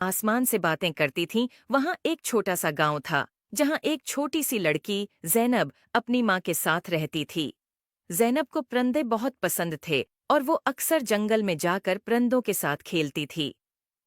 आसमान से बातें करती थीं, वहाँ एक छोटा सा गांव था, जहाँ एक छोटी सी लड़की ज़ैनब अपनी माँ के साथ रहती थी। ज़ैनब को परिंदे बहुत पसंद थे और वो अक्सर जंगल में जाकर परिंदों के साथ खेलती थी।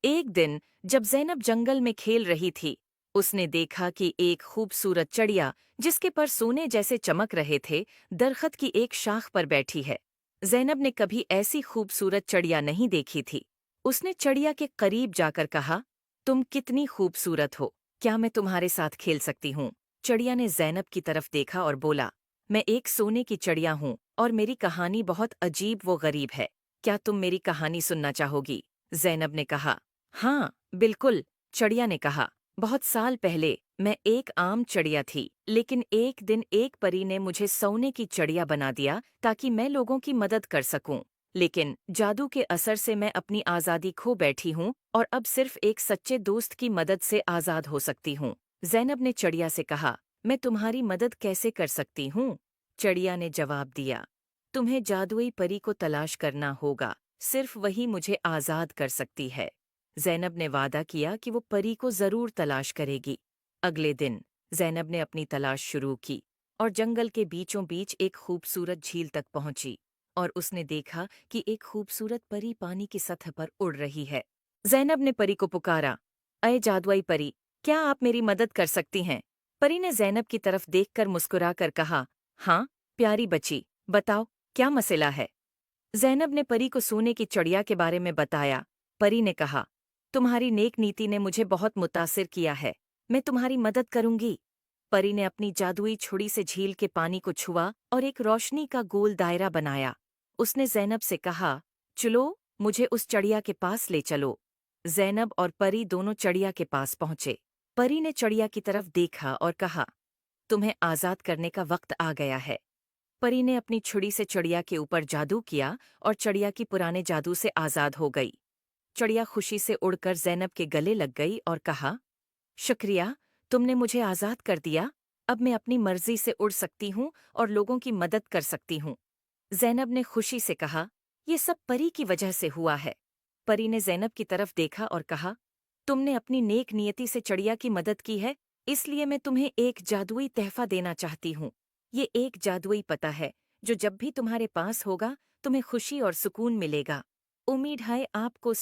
एक दिन जब ज़ैनब जंगल में खेल रही थी, उसने देखा कि एक खूबसूरत चिड़िया, जिसके पर सोने जैसे चमक रहे थे, दरख्त की एक शाख पर बैठी है। ज़ैनब ने कभी ऐसी खूबसूरत चिड़िया नहीं देखी थी। उसने चिड़िया के करीब जाकर कहा, तुम कितनी खूबसूरत हो, क्या मैं तुम्हारे साथ खेल सकती हूँ? चिड़िया ने ज़ैनब की तरफ देखा और बोला, मैं एक सोने की चिड़िया हूँ और मेरी कहानी बहुत अजीब व गरीब है। क्या तुम मेरी कहानी सुनना चाहोगी? ज़ैनब ने कहा। हाँ, बिल्कुल, चिड़िया ने कहा। बहुत साल पहले मैं एक आम चिड़िया थी, लेकिन एक दिन एक परी ने मुझे सोने की चिड़िया बना दिया ताकि मैं लोगों की मदद कर सकूं। लेकिन जादू के असर से मैं अपनी आज़ादी खो बैठी हूँ और अब सिर्फ एक सच्चे दोस्त की मदद से आज़ाद हो सकती हूँ। ज़ैनब ने चिड़िया से कहा, मैं तुम्हारी मदद कैसे कर सकती हूँ? चिड़िया ने जवाब दिया, तुम्हें जादुई परी को तलाश करना होगा, सिर्फ वही मुझे आज़ाद कर सकती है। ज़ैनब ने वादा किया कि वो परी को ज़रूर तलाश करेगी। अगले दिन ज़ैनब ने अपनी तलाश शुरू की और जंगल के बीचों बीच एक खूबसूरत झील तक पहुंची और उसने देखा कि एक खूबसूरत परी पानी की सतह पर उड़ रही है। ज़ैनब ने परी को पुकारा, अये जादुई परी, क्या आप मेरी मदद कर सकती हैं? परी ने ज़ैनब की तरफ देखकर मुस्कुराकर कहा, हाँ, प्यारी बच्ची, बताओ, क्या मसला है? ज़ैनब ने परी को सोने की चिड़िया के बारे में बताया। परी ने कहा, तुम्हारी नेक नीति ने मुझे बहुत मुतासिर किया है, मैं तुम्हारी मदद करूंगी। परी ने अपनी जादुई छुरी से झील के पानी को छुआ और एक रोशनी का गोल दायरा बनाया। उसने ज़ैनब से कहा, चलो, मुझे उस चिड़िया के पास ले चलो। ज़ैनब और परी दोनों चिड़िया के पास पहुंचे। परी ने चिड़िया की तरफ देखा और कहा, तुम्हें आज़ाद करने का वक्त आ गया है। परी ने अपनी छुरी से चिड़िया के ऊपर जादू किया और चिड़िया की पुराने जादू से आज़ाद हो गई। चिड़िया खुशी से उड़कर ज़ैनब के गले लग गई और कहा, शुक्रिया, तुमने मुझे आज़ाद कर दिया। अब मैं अपनी मर्जी से उड़ सकती हूँ और लोगों की मदद कर सकती हूँ। ज़ैनब ने खुशी से कहा, ये सब परी की वजह से हुआ है। परी ने ज़ैनब की तरफ देखा और कहा, तुमने अपनी नेक नियति से चिड़िया की मदद की है, इसलिए मैं तुम्हें एक जादुई तहफ़ा देना चाहती हूँ। ये एक जादुई पता है, जो जब भी तुम्हारे पास होगा, तुम्हें खुशी और सुकून मिलेगा। उम्मीद है आपको